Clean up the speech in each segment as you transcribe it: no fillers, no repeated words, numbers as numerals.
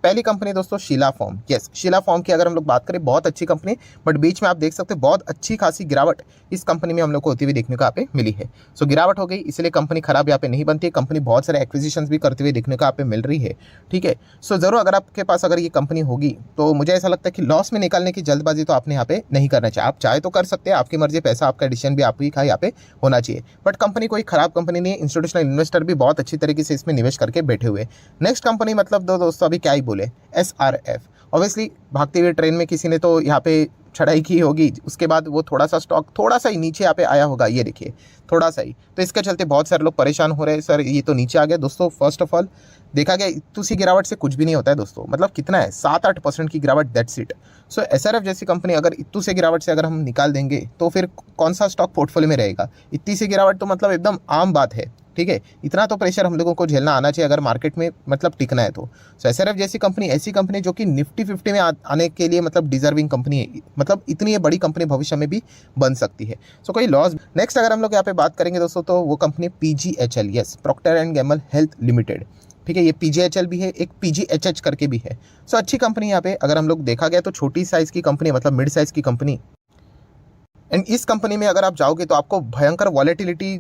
पहली कंपनी दोस्तों Sheela foam. Yes, Sheela foam की अगर हम लोग बात करें, बहुत अच्छी कंपनी, बट बीच में आप देख सकते हैं बहुत अच्छी खासी गिरावट इस कंपनी में हम लोग को होती हुई देखने को यहाँ पे मिली है। सो गिरावट हो गई, इसलिए कंपनी खराब यहाँ पे नहीं बनती है। कंपनी बहुत सारे एक्विजिशंस भी करते हुए देखने को यहाँ पे मिल रही है। ठीक है, सो जरूर अगर आपके पास अगर ये कंपनी होगी तो मुझे ऐसा लगता है कि लॉस में निकालने की जल्दबाजी तो आपने यहाँ पे नहीं करना चाहिए। आप चाहे तो कर सकते हैं, आपकी मर्जी, पैसा आपका, डिसीजन भी आपकी का यहाँ पे होना चाहिए, बट कंपनी कोई खराब कंपनी नहीं है। इंस्टीट्यूशनल इन्वेस्टर भी बहुत अच्छी तरीके से इसमें निवेश करके बैठे हुए। नेक्स्ट कंपनी मतलब दोस्तों अभी क्या ही बोले, SRF। ऑब्वियसली भागते हुए ट्रेन में किसी ने तो यहाँ पे चढ़ाई की होगी, उसके बाद वो थोड़ा सा स्टॉक थोड़ा सा ही नीचे यहाँ पे आया होगा, ये देखिए थोड़ा सा ही, तो इसके चलते बहुत सारे लोग परेशान हो रहे हैं, सर ये तो नीचे आ गया। दोस्तों फर्स्ट ऑफ ऑल देखा गया इतनी सी गिरावट से कुछ भी नहीं होता है दोस्तों, मतलब कितना है 7-8% की गिरावट, दैट्स इट। सो SRF जैसी कंपनी अगर इतनी से गिरावट से अगर हम निकाल देंगे तो फिर कौन सा स्टॉक पोर्टफोलियो में रहेगा। इतनी सी गिरावट तो मतलब एकदम आम बात है। ठीक है, इतना तो प्रेशर हम लोगों को झेलना आना चाहिए अगर मार्केट में मतलब टिकना है तो। सो SRF जैसी कंपनी ऐसी कंपनी जो कि निफ्टी 50 में आने के लिए मतलब डिजर्विंग कंपनी है, मतलब इतनी बड़ी कंपनी भविष्य में भी बन सकती है। सो कोई लॉस। नेक्स्ट अगर हम लोग यहाँ पे बात करेंगे दोस्तों तो वो company PGHL, yes, Procter and Gamble health limited. ठीक है, ये PGHL भी है, एक PGHH करके भी है। सो अच्छी कंपनी यहाँ पे अगर हम लोग देखा गया तो छोटी साइज की कंपनी, मतलब मिड साइज की कंपनी। एंड इस कंपनी में अगर आप जाओगे तो आपको भयंकर वॉलेटिलिटी,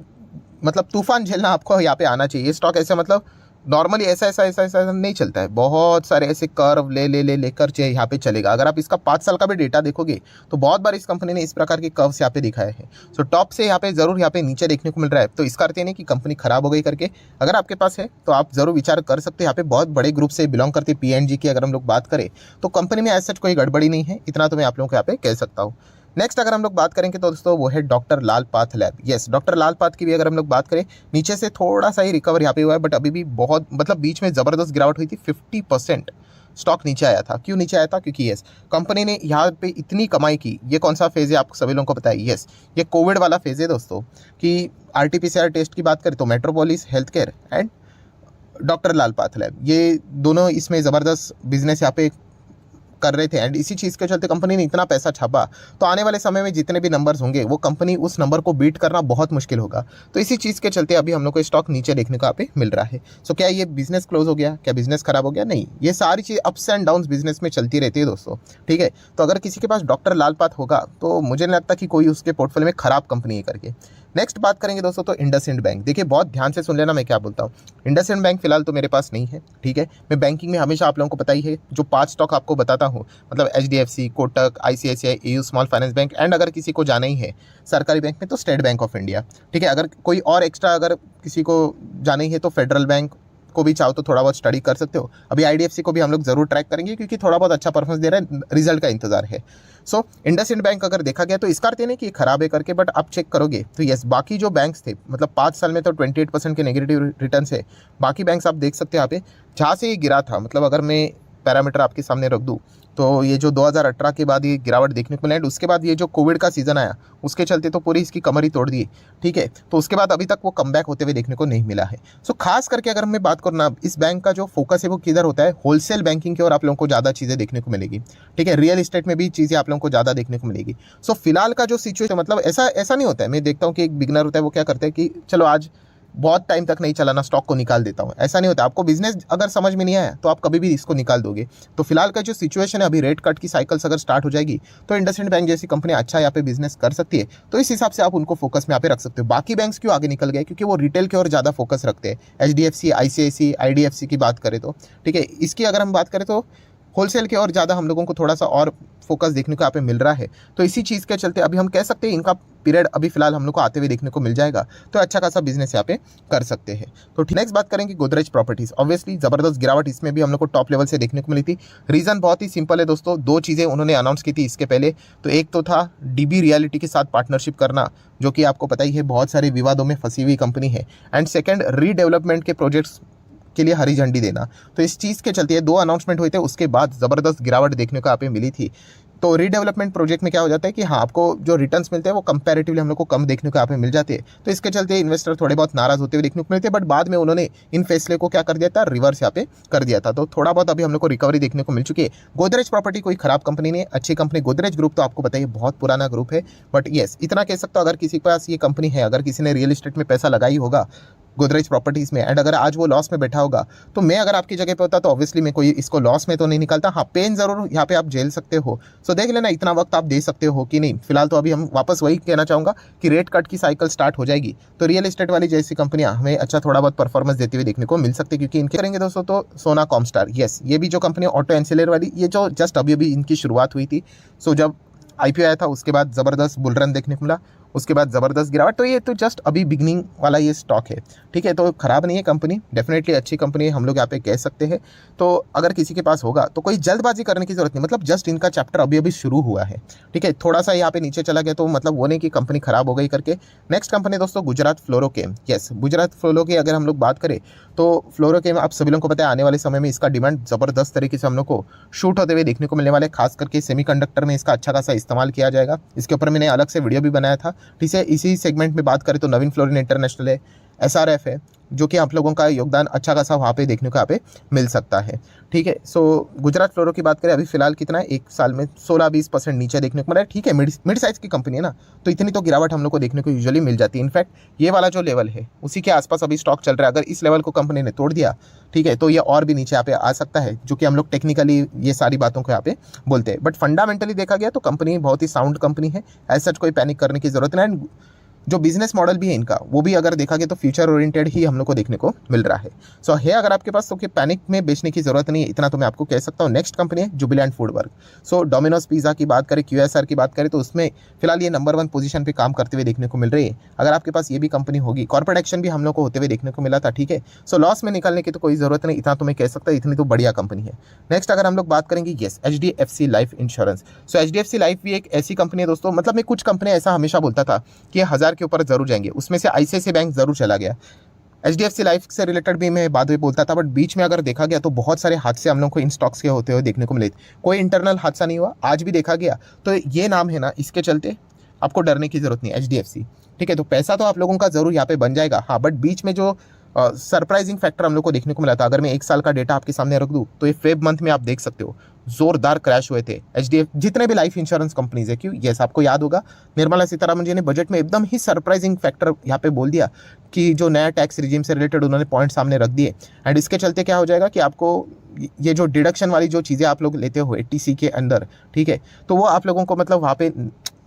मतलब तूफान झेलना आपको यहाँ पे आना चाहिए। स्टॉक ऐसे मतलब नॉर्मली ऐसा नहीं चलता है, बहुत सारे ऐसे कर्व लेकर यहाँ पे चलेगा। अगर आप इसका 5 साल का भी डेटा देखोगे तो बहुत बार इस कंपनी ने इस प्रकार के कर्व्स यहाँ पे दिखाए हैं। सो टॉप से यहाँ पे जरूर यहाँ पे नीचे देखने को मिल रहा है, तो इसका अर्थ ये नहीं कि कंपनी खराब हो गई करके। अगर आपके पास है तो आप जरूर विचार कर सकते हैं। यहाँ पे बहुत बड़े ग्रुप से बिलोंग करते हैं, P&G की अगर हम लोग बात करें तो कंपनी में ऐसा कोई गड़बड़ी नहीं है, इतना तो मैं आप लोगों को यहाँ पे कह सकता हूँ। नेक्स्ट अगर हम लोग बात करेंगे तो दोस्तों वो है डॉक्टर लाल पाथ लैब। यस, डॉक्टर लाल पाथ की भी अगर हम लोग बात करें, नीचे से थोड़ा सा ही रिकवर यहाँ पे हुआ है, बट अभी भी बहुत, मतलब बीच में ज़बरदस्त गिरावट हुई थी, 50% स्टॉक नीचे आया था। क्यों नीचे आया था? क्योंकि यस, कंपनी ने यहाँ पे इतनी कमाई की। ये कौन सा फेज़ है आप सभी लोगों को पता है? यस, ये कोविड वाला फेज़ है दोस्तों, कि RT-PCR टेस्ट की बात करें तो metropolis health care and doctor Lal path lab, ये दोनों इसमें ज़बरदस्त बिजनेस यहाँ पे कर रहे थे। एंड इसी चीज़ के चलते कंपनी ने इतना पैसा छापा, तो आने वाले समय में जितने भी नंबर्स होंगे वो कंपनी उस नंबर को बीट करना बहुत मुश्किल होगा। तो इसी चीज़ के चलते अभी हम लोग को स्टॉक नीचे देखने को यहाँ पे मिल रहा है। सो क्या ये बिजनेस क्लोज हो गया? क्या बिजनेस खराब हो गया? नहीं, ये सारी चीज़ अप्स एंड डाउन्स बिजनेस में चलती रहती है दोस्तों। ठीक है, तो अगर किसी के पास डॉक्टर लाल पाथ होगा तो मुझे नहीं लगता कि कोई उसके पोर्टफोलियो में खराब कंपनी है करके। नेक्स्ट बात करेंगे दोस्तों तो इंडसइंड बैंक। देखिए बहुत ध्यान से सुन लेना मैं क्या बोलता हूँ। इंडसइंड बैंक फिलहाल तो मेरे पास नहीं है। ठीक है, मैं बैंकिंग में हमेशा आप लोगों को पता ही है जो 5 स्टॉक आपको बताता हूँ, मतलब HDFC, Kotak, ICICI, AU small finance bank and अगर किसी को जाना ही है सरकारी बैंक में तो स्टेट बैंक ऑफ इंडिया। ठीक है, अगर कोई और एक्स्ट्रा अगर किसी को जाना ही है तो फेडरल बैंक को भी चाहो तो थोड़ा बहुत स्टडी कर सकते हो। अभी IDFC को भी हम लोग जरूर ट्रैक करेंगे क्योंकि थोड़ा बहुत अच्छा परफॉर्मेंस दे रहा है, रिजल्ट का इंतजार है। सो इंडसइंड बैंक अगर देखा गया तो इसका अर्थ नहीं कि खराब है करके, बट आप चेक करोगे तो यस, बाकी जो बैंक्स थे मतलब 5 साल में तो 28% के नेगेटिव रिटर्न है। बाकी बैंक्स आप देख सकते हैं यहाँ पे जहाँ से ये गिरा था, मतलब अगर मैं पैरामीटर आपके सामने रख दूँ तो ये जो 2018 के बाद ये गिरावट देखने को मिला, उसके बाद ये जो कोविड का सीजन आया उसके चलते तो पूरी इसकी कमर ही तोड़ दी। ठीक है, तो उसके बाद अभी तक वो कमबैक होते हुए देखने को नहीं मिला है। सो खास करके अगर मैं बात करूँ ना, इस बैंक का जो फोकस है वो किधर होता है? होलसेल बैंकिंग की ओर आप लोगों को ज़्यादा चीज़ें देखने को मिलेगी। ठीक है, रियल एस्टेट में भी चीज़ें आप लोगों को ज़्यादा देखने को मिलेगी। सो फिलहाल का जो सिचुएशन, मतलब ऐसा नहीं होता है। मैं देखता हूँ कि एक बिगनर होता है, वो क्या करता है कि चलो आज बहुत टाइम तक नहीं चलाना, स्टॉक को निकाल देता हूँ। ऐसा नहीं होता। आपको बिजनेस अगर समझ में नहीं आया तो आप कभी भी इसको निकाल दोगे। तो फिलहाल का जो सिचुएशन है, अभी रेट कट की साइकिल्स अगर स्टार्ट हो जाएगी तो इंडसइंड बैंक जैसी कंपनी अच्छा यहाँ पे बिजनेस कर सकती है, तो इस हिसाब से आप उनको फोकस में यहाँ पे रख सकते हो। बाकी बैंक्स क्यों आगे निकल गए? क्योंकि वो रिटेल की ओर ज़्यादा फोकस रखते हैं। HDFC, ICICI, IDFC की बात करें तो ठीक है, इसकी अगर हम बात करें तो होलसेल के और ज़्यादा हम लोगों को थोड़ा सा और फोकस देखने को यहाँ पे मिल रहा है। तो इसी चीज़ के चलते अभी हम कह सकते हैं इनका पीरियड अभी फिलहाल हम लोग को आते हुए देखने को मिल जाएगा, तो अच्छा खासा बिजनेस यहाँ पे कर सकते हैं। तो नेक्स्ट बात करेंगे गोदरेज प्रॉपर्टीज। ऑब्वियसली ज़बरदस्त गिरावट इसमें भी हम लोग को टॉप लेवल से देखने को मिली थी। रीज़न बहुत ही सिंपल है दोस्तों, 2 चीज़ें उन्होंने अनाउंस की थी इसके पहले। तो एक तो था DB रियलिटी के साथ पार्टनरशिप करना, जो कि आपको पता ही है बहुत सारे विवादों में फंसी हुई कंपनी है। एंड सेकेंड, रीडेवलपमेंट के प्रोजेक्ट्स के लिए हरी झंडी देना। तो इस चीज़ के चलते 2 अनाउंसमेंट हुए थे, उसके बाद ज़बरदस्त गिरावट देखने को यहाँ पे मिली थी। तो रीडेवलपमेंट प्रोजेक्ट में क्या हो जाता है कि हाँ, आपको जो रिटर्न्स मिलते हैं वो कंपैरेटिवली हम लोग को कम देखने को यहाँ पे मिल जाते हैं। तो इसके चलते इन्वेस्टर थोड़े बहुत नाराज होते हुए देखने को मिलते हैं, बट बाद में उन्होंने इन फैसले को क्या कर दिया था? रिवर्स यहाँ पे कर दिया था। तो थोड़ा बहुत अभी हम लोग को रिकवरी देखने को मिल चुकी है। गोदरेज प्रॉपर्टी कोई खराब कंपनी नहीं है, अच्छी कंपनी। गोदरेज ग्रुप तो आपको पता है बहुत पुराना ग्रुप है, बट येस इतना कह सकता हूँ अगर किसी के पास ये कंपनी है, अगर किसी ने रियल एस्टेट में पैसा लगाई होगा गोदरेज प्रॉपर्टीज़ में, एंड अगर आज वो लॉस में बैठा होगा तो मैं अगर आपकी जगह पे होता तो ऑब्वियसली मैं कोई इसको लॉस में तो नहीं निकालता। हाँ, पेन ज़रूर यहाँ पे आप झेल सकते हो। सो देख लेना इतना वक्त आप दे सकते हो कि नहीं। फिलहाल तो अभी हम वापस वही कहना चाहूँगा कि रेट कट की साइकिल स्टार्ट हो जाएगी तो रियल एस्टेट वाली जैसी कंपनियां हमें अच्छा थोड़ा बहुत परफॉर्मेंस देती हुई देखने को मिल सकती है, क्योंकि इनके करेंगे दोस्तों तो सोना कॉमस्टार, यस, ये भी जो कंपनी ऑटो एंसिलर वाली, ये जो जस्ट अभी अभी इनकी शुरुआत हुई थी। सो जब आईपीओ आया था उसके बाद ज़बरदस्त बुल रन देखने को मिला, उसके बाद ज़बरदस्त गिरावट, तो ये तो जस्ट अभी बिगनिंग वाला ये स्टॉक है, ठीक है। तो ख़राब नहीं है कंपनी, डेफिनेटली अच्छी कंपनी है, हम लोग यहाँ पे कह सकते हैं। तो अगर किसी के पास होगा तो कोई जल्दबाजी करने की ज़रूरत नहीं, मतलब जस्ट इनका चैप्टर अभी अभी शुरू हुआ है, ठीक है। थोड़ा सा यहाँ पे नीचे चला गया तो मतलब वो नहीं कि कंपनी ख़राब हो गई करके। नेक्स्ट कंपनी दोस्तों गुजरात फ्लोरोकेम, यस, गुजरात फ्लोरो की अगर हम लोग बात करें तो फ्लोरोकेम आप सभी लोगों को पता है आने वाले समय में इसका डिमांड ज़बरदस्त तरीके से हम लोग को शूट होते हुए देखने को मिलने वाले, खास करके सेमीकंडक्टर में इसका अच्छा खासा इस्तेमाल किया जाएगा। इसके ऊपर मैंने अलग से वीडियो भी बनाया था, ठीक है। इसी सेगमेंट में बात करें तो नवीन फ्लोरिन इंटरनेशनल है, एसआरएफ है, जो कि आप लोगों का योगदान अच्छा खासा वहाँ पे देखने को यहाँ पे मिल सकता है, ठीक है। सो गुजरात फ्लोरो की बात करें अभी फिलहाल कितना है, एक साल में 16-20% नीचे देखने को मिला है, ठीक है। मिड साइज़ की कंपनी है ना, तो इतनी तो गिरावट हम लोग को देखने को यूजुअली मिल जाती है। इनफैक्ट ये वाला जो लेवल है उसी के आसपास अभी स्टॉक चल रहा है, अगर इस लेवल को कंपनी ने तोड़ दिया, ठीक है, तो ये और भी नीचे यहाँ पे आ सकता है, जो कि हम लोग टेक्निकली ये सारी बातों को यहाँ पे बोलते हैं। बट फंडामेंटली देखा गया तो कंपनी बहुत ही साउंड कंपनी है, एज सच कोई पैनिक करने की जरूरत नहीं। जो बिजनेस मॉडल भी है इनका वो भी अगर देखा गया तो फ्यूचर ओरिएंटेड ही हम लोग को देखने को मिल रहा है। सो है अगर आपके पास तो कि पैनिक में बेचने की जरूरत नहीं है, इतना तो मैं आपको कह सकता हूँ। नेक्स्ट कंपनी है जुबिलेंट फूडवर्क। सो डोमिनोज पिज़्ज़ा की बात करें, QSR की बात करें तो उसमें फिलहाल ये नंबर 1 पोजीशन पे काम करते हुए देखने को मिल रही है। अगर आपके पास ये भी कंपनी होगी, कॉर्पोरेट एक्शन भी हम लोग को होते हुए देखने को मिला था, ठीक है। सो लॉस में निकालने की तो कोई जरूरत नहीं, इतना तो मैं कह सकता हूँ, इतनी तो बढ़िया कंपनी है। नेक्स्ट अगर हम लोग बात करेंगे, यस, HDFC लाइफ इंश्योरेंस। सो HDFC लाइफ भी एक ऐसी कंपनी है दोस्तों, मतलब मैं कुछ कंपनियां ऐसा हमेशा बोलता था कि 1000 के ऊपर जरूर जाएंगे, उसमें से ICICI बैंक जरूर चला गया। HDFC लाइफ से रिलेटेड भी मैं बाद में बोलता था, बट बीच में अगर देखा गया तो बहुत सारे हादसे हम लोग को इन स्टॉक्स के होते हुए देखने को मिले। कोई इंटरनल हादसा नहीं हुआ, आज भी देखा गया तो ये नाम है ना, इसके चलते आपको डरने की जरूरत नहीं, HDFC, ठीक है। तो पैसा तो आप लोगों का जरूर यहाँ पे बन जाएगा, हाँ, बट बीच में जो सरप्राइजिंग फैक्टर हम लोग को देखने को मिला था, अगर मैं 1 साल का डेटा आपके सामने रख दूं तो ये फेब मंथ में आप देख सकते हो जोरदार क्रैश हुए थे HDFC जितने भी लाइफ इंश्योरेंस कंपनीज है। क्यों? यस, आपको याद होगा निर्मला सीतारमण जी ने बजट में एकदम ही सरप्राइजिंग फैक्टर यहाँ पे बोल दिया कि जो नया टैक्स रिजीम से रिलेटेड उन्होंने पॉइंट सामने रख दिए, एंड इसके चलते क्या हो जाएगा कि आपको ये जो डिडक्शन वाली जो चीज़ें आप लोग लेते हो 80C के अंदर, ठीक है, तो वो आप लोगों को मतलब वहाँ पे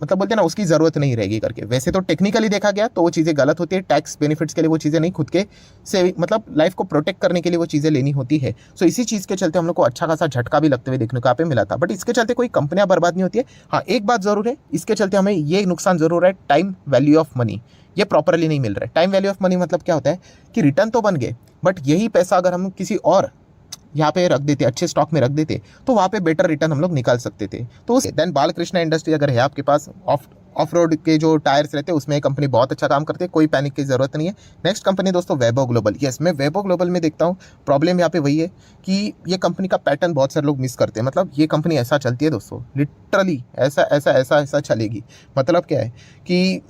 मतलब बोलते हैं ना उसकी ज़रूरत नहीं रहेगी करके। वैसे तो टेक्निकली देखा गया तो वो चीज़ें गलत होती है, टैक्स बेनिफिट्स के लिए वो चीज़ें नहीं, खुद के से मतलब लाइफ को प्रोटेक्ट करने के लिए वो चीज़ें लेनी होती है। सो इसी चीज़ के चलते हम लोग को अच्छा खासा झटका भी लगते हुए देखने को यहाँ पे मिला था, बट इसके चलते कोई कंपनियां बर्बाद नहीं होती है। हाँ, एक बात ज़रूर है, इसके चलते हमें ये नुकसान ज़रूर है, टाइम वैल्यू ऑफ मनी ये प्रॉपरली नहीं मिल रहा है। टाइम वैल्यू ऑफ मनी मतलब क्या होता है कि रिटर्न तो बन गए, बट यही पैसा अगर हम किसी और यहाँ पे रख देते, अच्छे स्टॉक में रख देते, तो वहाँ पे बेटर रिटर्न हम लोग निकाल सकते थे। तो देन बालकृष्णा इंडस्ट्री अगर है आपके पास, ऑफ रोड के जो टायर्स रहते हैं उसमें ये कंपनी बहुत अच्छा काम करती है, कोई पैनिक की जरूरत नहीं है। नेक्स्ट कंपनी दोस्तों वैभव ग्लोबल। यस, मैं वैभव ग्लोबल में देखता हूँ प्रॉब्लम यहाँ पे वही है कि ये कंपनी का पैटर्न बहुत सारे लोग मिस करते हैं। मतलब ये कंपनी ऐसा चलती है दोस्तों, लिटरली ऐसा चलेगी। मतलब क्या है कि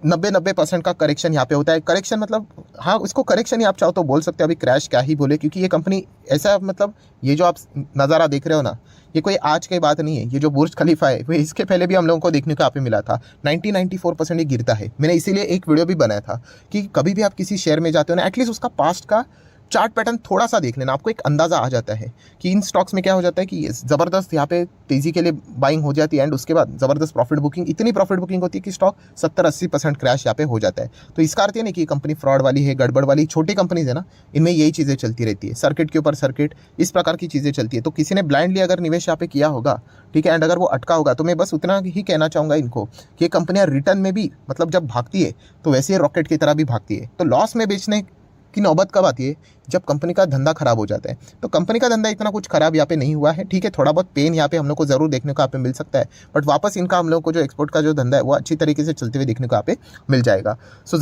90% का करेक्शन यहाँ पे होता है। करेक्शन मतलब हाँ, उसको करेक्शन ही आप चाहो तो बोल सकते हो, अभी क्रैश क्या ही बोले, क्योंकि ये कंपनी ऐसा मतलब ये जो आप नज़ारा देख रहे हो ना, ये कोई आज की बात नहीं है। ये जो बुर्ज खलीफा है वो इसके पहले भी हम लोगों को देखने को यहाँ पे मिला था, 94% ये गिरता है। मैंने इसीलिए एक वीडियो भी बनाया था कि कभी भी आप किसी शेयर में जाते हो ना, एटलीस्ट उसका पास्ट का चार्ट पैटर्न थोड़ा सा देख लेना, आपको एक अंदाज़ा आ जाता है कि इन स्टॉक्स में क्या हो जाता है कि ज़बरदस्त यहाँ पे तेज़ी के लिए बाइंग हो जाती है, एंड उसके बाद ज़बरदस्त प्रॉफिट बुकिंग, इतनी प्रॉफिट बुकिंग होती है कि स्टॉक 70-80% क्रैश यहाँ पे हो जाता है। तो इसका अर्थ ये नहीं कि कंपनी फ्रॉड वाली है, गड़बड़ वाली। छोटी कंपनीज है ना, इनमें यही चीज़ें चलती रहती है, सर्किट के ऊपर सर्किट, इस प्रकार की चीज़ें चलती है। तो किसी ने ब्लाइंडली अगर निवेश यहाँ पे किया होगा, ठीक है, एंड अगर वो अटका होगा, तो मैं बस उतना ही कहना चाहूँगा इनको कि ये कंपनियाँ रिटर्न में भी मतलब जब भागती है तो वैसे ही रॉकेट की तरह भी भागती है। तो लॉस में बेचने की नौबत कब आती है? जब कंपनी का धंधा खराब हो जाता है। तो कंपनी का धंधा इतना कुछ खराब यहाँ पे नहीं हुआ है, ठीक है, थोड़ा बहुत पेन यहाँ पे हम लोग को जरूर देखने को यहाँ पे मिल सकता है, बट वापस इनका हम लोग को जो एक्सपोर्ट का जो धंधा है वो अच्छी तरीके से चलते हुए देखने को यहाँ पे मिल जाएगा। सो